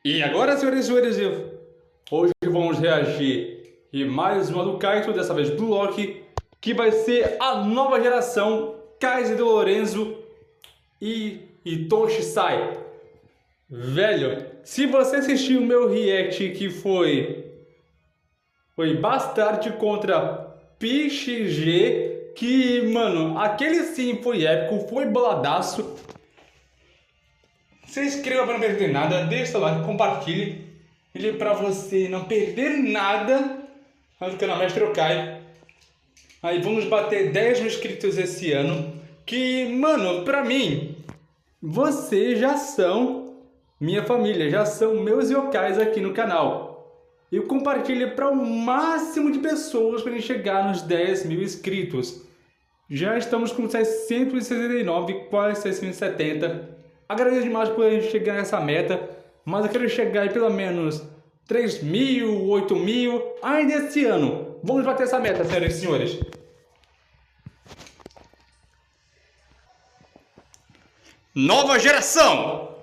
E agora, senhoras e senhores, hoje vamos reagir em mais uma do Kaito, dessa vez do Loki, que vai ser a nova geração Kaiser de Lorenzo e Itoshi Sai. Velho, se você assistiu o meu react que foi Bastard contra PXG, que, mano, aquele sim foi épico, foi boladaço. Se inscreva para não perder nada, deixa o like, compartilhe. Ele para você não perder nada no canal Mestre Okai. Aí vamos bater 10 mil inscritos esse ano. Que, mano, pra mim, vocês já são minha família, já são meus yokais aqui no canal. Eu compartilho para o máximo de pessoas para chegar nos 10 mil inscritos. Já estamos com 669, quase 670. Agradeço demais por a gente chegar nessa meta, mas eu quero chegar em pelo menos 3 mil, 8 mil, ainda esse ano. Vamos bater essa meta, senhoras e senhores. Nova geração!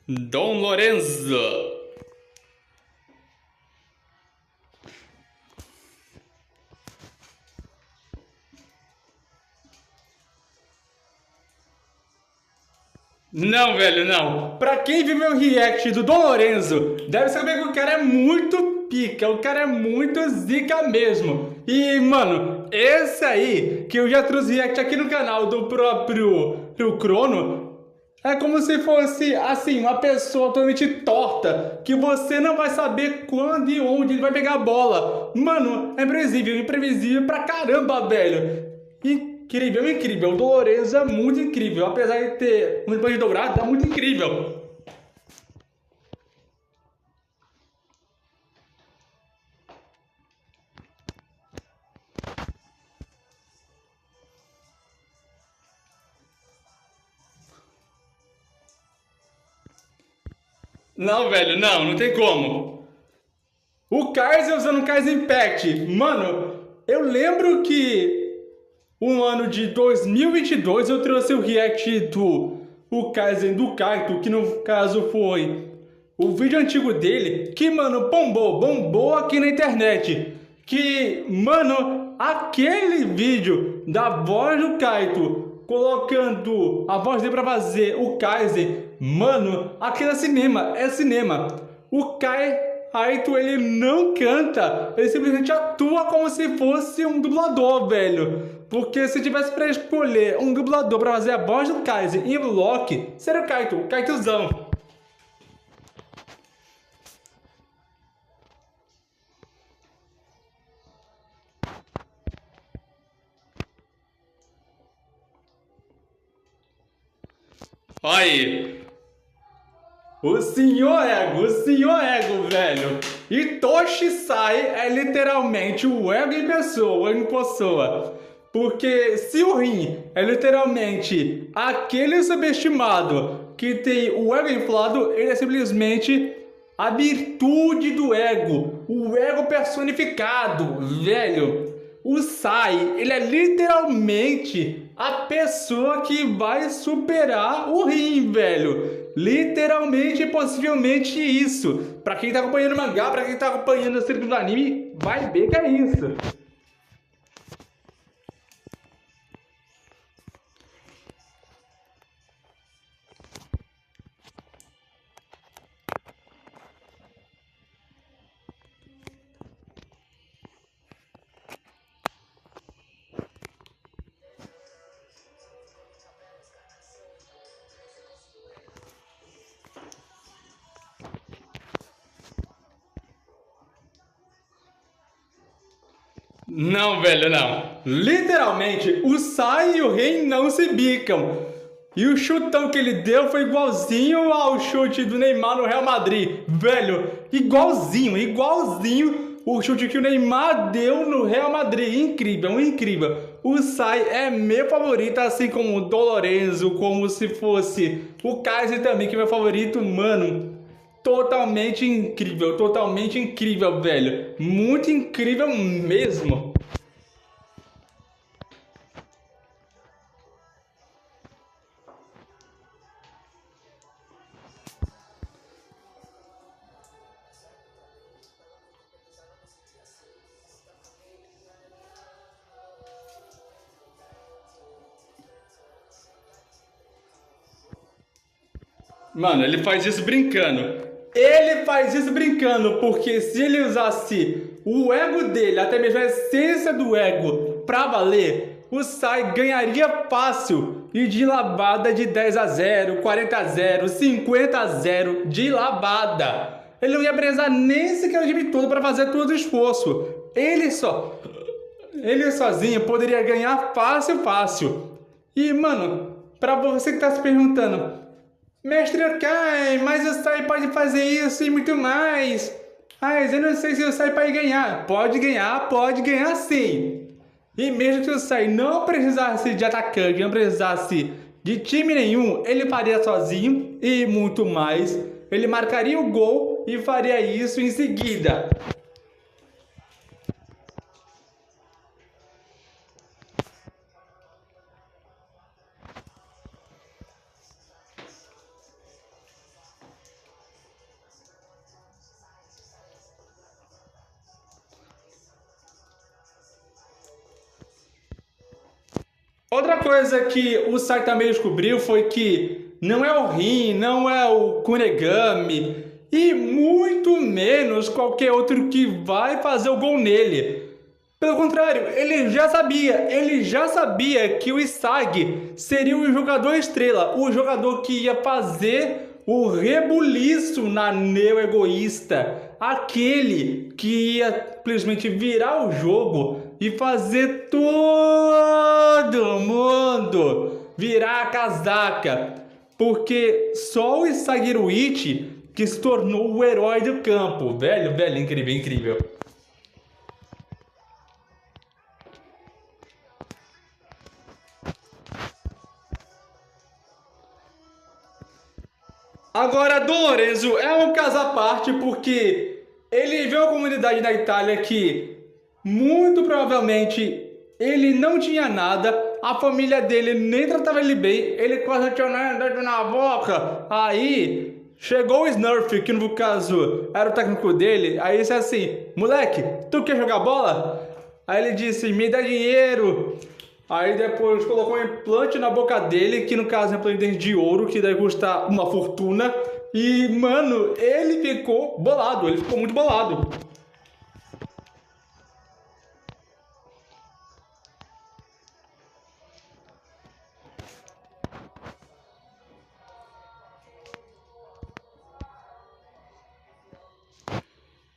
Dom Lorenzo. Não, velho, não. Pra quem viu meu react do Dom Lorenzo, deve saber que o cara é muito pica, o cara é muito zica mesmo. E, mano, esse aí, que eu já trouxe react aqui no canal do próprio Crono, é como se fosse, assim, uma pessoa totalmente torta, que você não vai saber quando e onde ele vai pegar a bola. Mano, é imprevisível pra caramba, velho. Incrível, incrível. O Dom Lorenzo é muito incrível. Apesar de ter um banho dourado, é muito incrível. Não, velho, não tem como. O Kaiser usando o Kaiser Impact. Mano, eu lembro que um ano de 2022 eu trouxe o react do Kaizen do Kaito, que no caso foi o vídeo antigo dele, que, mano, bombou aqui na internet. Que, mano, aquele vídeo da voz do Kaito, colocando a voz dele pra fazer o Kaizen, mano, aquilo é cinema. O Kaito, ele não canta, ele simplesmente atua como se fosse um dublador, velho. Porque se tivesse para escolher um dublador para fazer a voz do Kaiser e o Loki, seria o Kaitozão. Aí, o senhor ego, velho. Itoshi Sai é literalmente o ego em pessoa. Porque se o Rin é literalmente aquele subestimado que tem o ego inflado, ele é simplesmente a virtude do ego, o ego personificado, velho. O Sai, ele é literalmente a pessoa que vai superar o Rin, velho. Literalmente, possivelmente isso. Pra quem tá acompanhando o mangá, pra quem tá acompanhando o círculo do anime, vai ver que é isso. Não, velho, não. Literalmente, o Sai e o Rei não se bicam. E o chutão que ele deu foi igualzinho ao chute do Neymar no Real Madrid. Velho, igualzinho o chute que o Neymar deu no Real Madrid. Incrível. O Sai é meu favorito, assim como o Dom Lorenzo, como se fosse o Kaiser também, que é meu favorito, mano. Totalmente incrível, velho. Muito incrível mesmo. Mano, ele faz isso brincando. Ele faz isso brincando, porque se ele usasse o ego dele, até mesmo a essência do ego, pra valer, o Sai ganharia fácil e de lavada de 10-0, 40-0, 50-0 de lavada. Ele não ia precisar nem sequer o time todo para fazer todo o esforço. Ele sozinho poderia ganhar fácil, fácil. E, mano, pra você que tá se perguntando, Mestre Kai, mas o Sai pode fazer isso e muito mais. Mas eu não sei se o Sai pode ganhar. Pode ganhar sim. E mesmo que o Sai não precisasse de atacante, não precisasse de time nenhum, ele faria sozinho e muito mais. Ele marcaria o gol e faria isso em seguida. Outra coisa que o Sai também descobriu foi que não é o Rin, não é o Kunigami e muito menos qualquer outro que vai fazer o gol nele. Pelo contrário, ele já sabia que o Isagi seria o jogador estrela, o jogador que ia fazer o rebuliço na Neo Egoísta, aquele que ia simplesmente virar o jogo e fazer todo mundo virar a casaca, porque só o Isagiruichi que se tornou o herói do campo. Velho, incrível, incrível. Agora, Dom Lorenzo é um caso à parte porque ele veio a uma comunidade na Itália que muito provavelmente ele não tinha nada, a família dele nem tratava ele bem, ele quase tinha nada na boca. Aí chegou o Smurf, que no caso era o técnico dele, aí disse assim: moleque, tu quer jogar bola? Aí ele disse: me dá dinheiro. Aí depois colocou um implante na boca dele, que no caso é um implante de ouro, que deve custar uma fortuna. E, mano, ele ficou bolado, ele ficou muito bolado.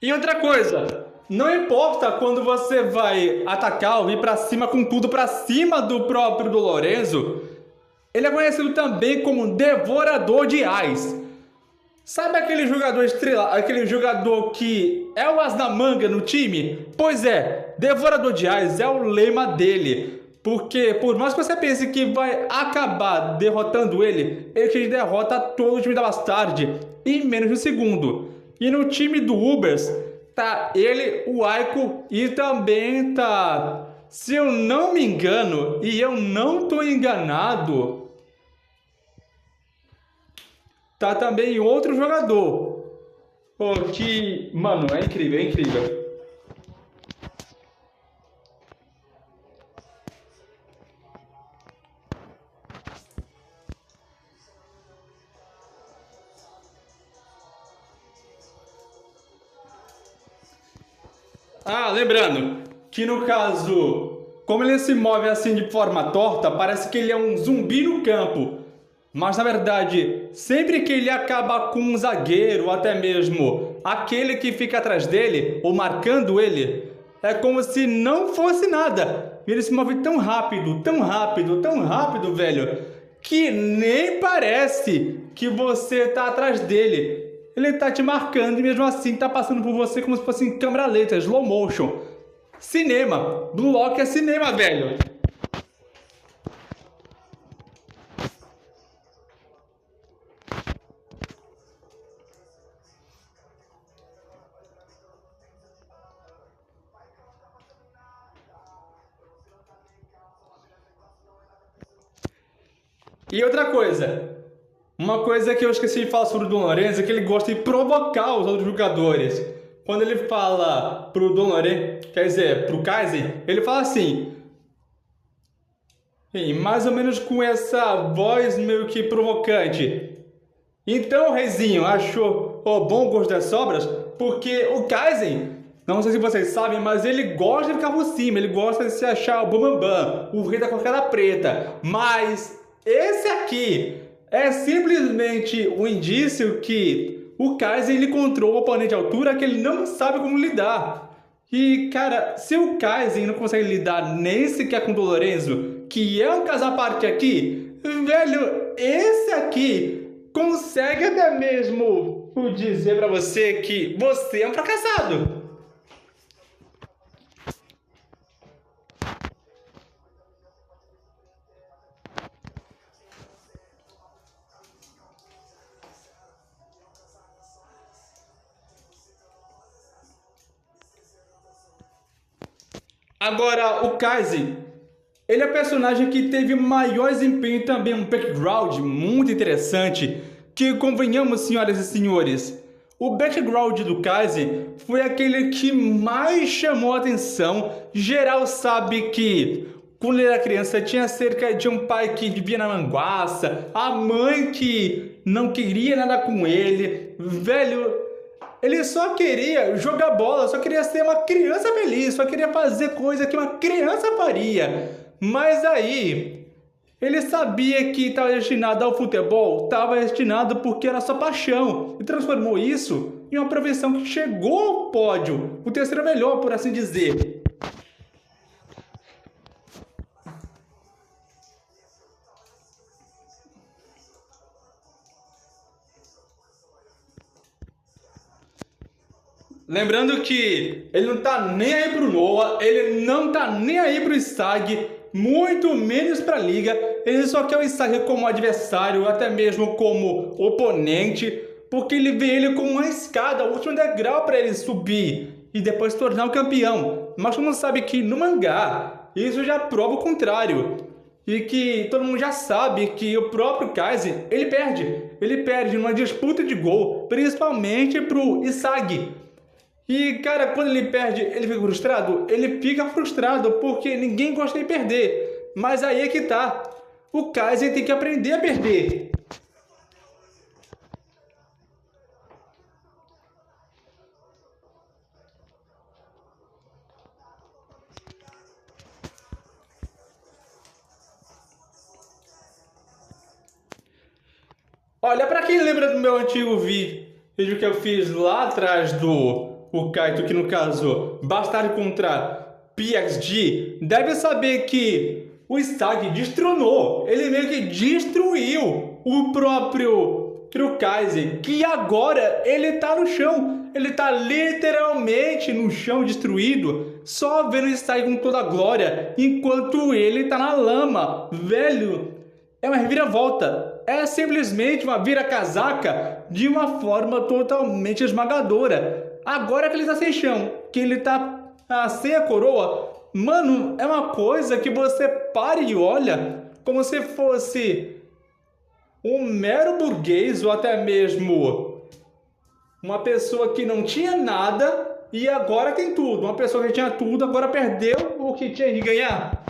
E outra coisa, não importa quando você vai atacar ou vir pra cima com tudo pra cima do próprio do Lorenzo, ele é conhecido também como Devorador de Ais. Sabe aquele jogador estrela, aquele jogador que é o as da manga no time? Pois é, Devorador de Ais é o lema dele. Porque por mais que você pense que vai acabar derrotando ele, ele te derrota todo o time da Bastard em menos de um segundo. E no time do Ubers tá ele, o Aiko e também tá, se eu não me engano, e eu não tô enganado, tá também outro jogador. Pô, que, mano, é incrível, é incrível. Ah, lembrando que no caso, como ele se move assim de forma torta, parece que ele é um zumbi no campo. Mas na verdade, sempre que ele acaba com um zagueiro, ou até mesmo aquele que fica atrás dele, ou marcando ele, é como se não fosse nada. Ele se move tão rápido, tão rápido, tão rápido, velho, que nem parece que você tá atrás dele. Ele tá te marcando e mesmo assim tá passando por você como se fosse em câmera lenta, slow motion. Cinema. Blue Lock é cinema, velho. E outra coisa, uma coisa que eu esqueci de falar sobre o Dom Lorenzo é que ele gosta de provocar os outros jogadores. Quando ele fala pro Dom Lorenzo, quer dizer, pro Kaiser, ele fala assim, mais ou menos com essa voz meio que provocante. Então, Reizinho, achou o bom gosto das sobras? Porque o Kaizen, não sei se vocês sabem, mas ele gosta de ficar por cima, ele gosta de se achar o Bambambam, o rei da cocada preta. Mas esse aqui é simplesmente um indício que o Kaizen ele encontrou um oponente de altura que ele não sabe como lidar. E, cara, se o Kaizen não consegue lidar nem sequer com o Lorenzo, que é um caso à parte aqui, velho, esse aqui consegue até mesmo dizer pra você que você é um fracassado. Agora, o Kaizen, ele é o personagem que teve maior desempenho também, um background muito interessante, que convenhamos, senhoras e senhores, o background do Kaizen foi aquele que mais chamou a atenção. Geral sabe que quando ele era criança tinha cerca de um pai que vivia na manguaça, a mãe que não queria nada com ele, velho. Ele só queria jogar bola, só queria ser uma criança feliz, só queria fazer coisa que uma criança faria. Mas aí, ele sabia que estava destinado ao futebol, estava destinado porque era sua paixão, e transformou isso em uma profissão que chegou ao pódio, o terceiro melhor, por assim dizer. Lembrando que ele não tá nem aí pro Noah, ele não tá nem aí pro Stag, muito menos pra Liga. Ele só quer o Stag como adversário, até mesmo como oponente, porque ele vê ele como uma escada, o último degrau para ele subir e depois se tornar o campeão. Mas como sabe que no mangá isso já prova o contrário. E que todo mundo já sabe que o próprio Kaizen, ele perde. Ele perde numa disputa de gol, principalmente pro Isagi. E, cara, quando ele perde, ele fica frustrado? Ele fica frustrado porque ninguém gosta de perder. Mas aí é que tá. O Kaizen tem que aprender a perder. Olha, pra quem lembra do meu antigo vídeo que eu fiz lá atrás do o Kaito, que no caso, Bastardo contra PXG, deve saber que o Stag destronou, ele meio que destruiu o próprio Kaizen, que agora ele tá no chão, ele tá literalmente no chão destruído, só vendo o Stag com toda a glória, enquanto ele tá na lama, velho. É uma reviravolta. É simplesmente uma vira-casaca de uma forma totalmente esmagadora. Agora que ele tá sem chão, que ele tá sem a coroa, mano, é uma coisa que você para e olha como se fosse um mero burguês ou até mesmo uma pessoa que não tinha nada e agora tem tudo. Uma pessoa que tinha tudo agora perdeu o que tinha de ganhar.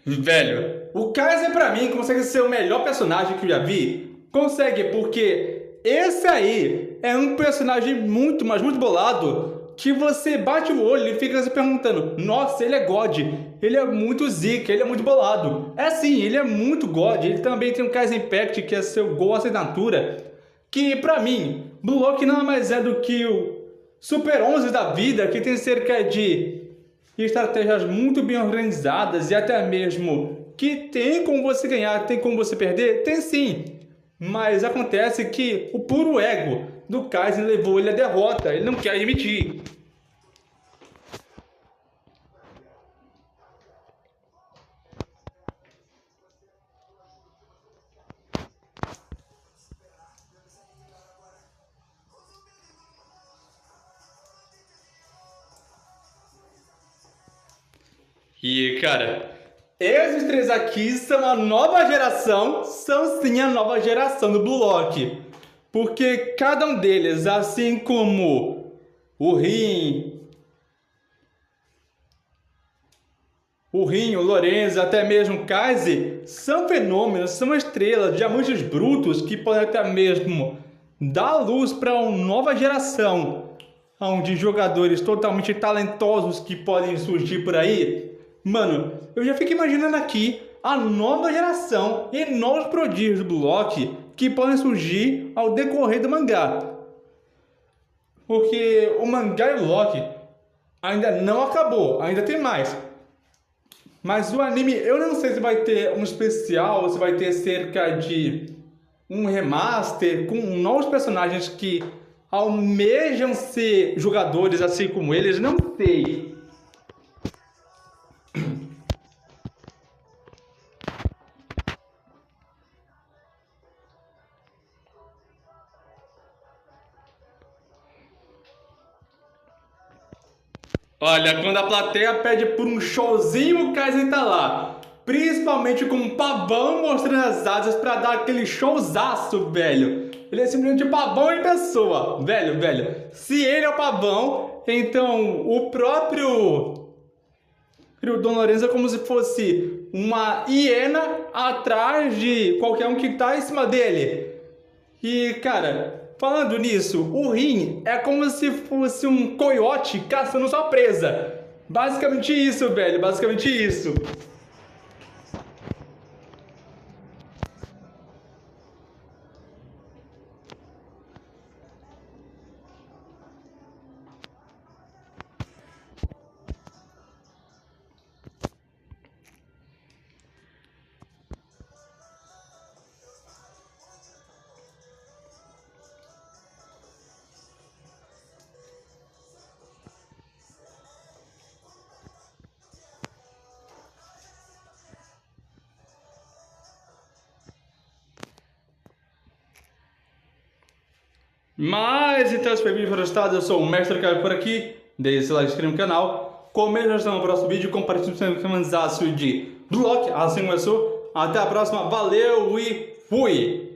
Velho, o Kaiser pra mim consegue ser o melhor personagem que eu já vi. Consegue, porque esse aí é um personagem muito, mas muito bolado, que você bate o olho e fica se perguntando: nossa, ele é God, ele é muito zica, ele é muito bolado. É sim, ele é muito God. Ele também tem um Kaizen Impact, que é seu gol assinatura, que pra mim, Blue Lock nada mais é do que o Super 11 da vida, que tem cerca de estratégias muito bem organizadas e até mesmo que tem como você ganhar, tem como você perder? Tem sim. Mas acontece que o puro ego do Kaizen levou ele à derrota, ele não quer admitir. E, cara, Esses três aqui são a nova geração, são sim a nova geração do Blue Lock. Porque cada um deles, assim como o Rin, o Lorenzo, até mesmo o Kaiser, são fenômenos, são estrelas, diamantes brutos que podem até mesmo dar luz para uma nova geração, onde jogadores totalmente talentosos que podem surgir por aí. Mano, eu já fico imaginando aqui a nova geração e novos prodígios do Blue Lock que podem surgir ao decorrer do mangá. Porque o mangá e o Lock ainda não acabou, ainda tem mais. Mas o anime, eu não sei se vai ter um especial, se vai ter cerca de um remaster com novos personagens que almejam ser jogadores assim como eles, não sei. Olha, quando a plateia pede por um showzinho, o Kaizen tá lá. Principalmente com um pavão mostrando as asas pra dar aquele showzaço, velho. Ele é simplesmente pavão em pessoa. Velho. Se ele é o pavão, então o próprio Dom Lorenzo é como se fosse uma hiena atrás de qualquer um que tá em cima dele. E, cara, falando nisso, o Rin é como se fosse um coiote caçando sua presa. Basicamente isso, velho, basicamente isso. Mas então, se foi vídeo gostado, eu sou o Mestre Caio por aqui. Deixe seu like, se inscreva no canal. Comente no próximo vídeo, compartilhe o de Blue Lock, assim como eu sou. Até a próxima, valeu e fui!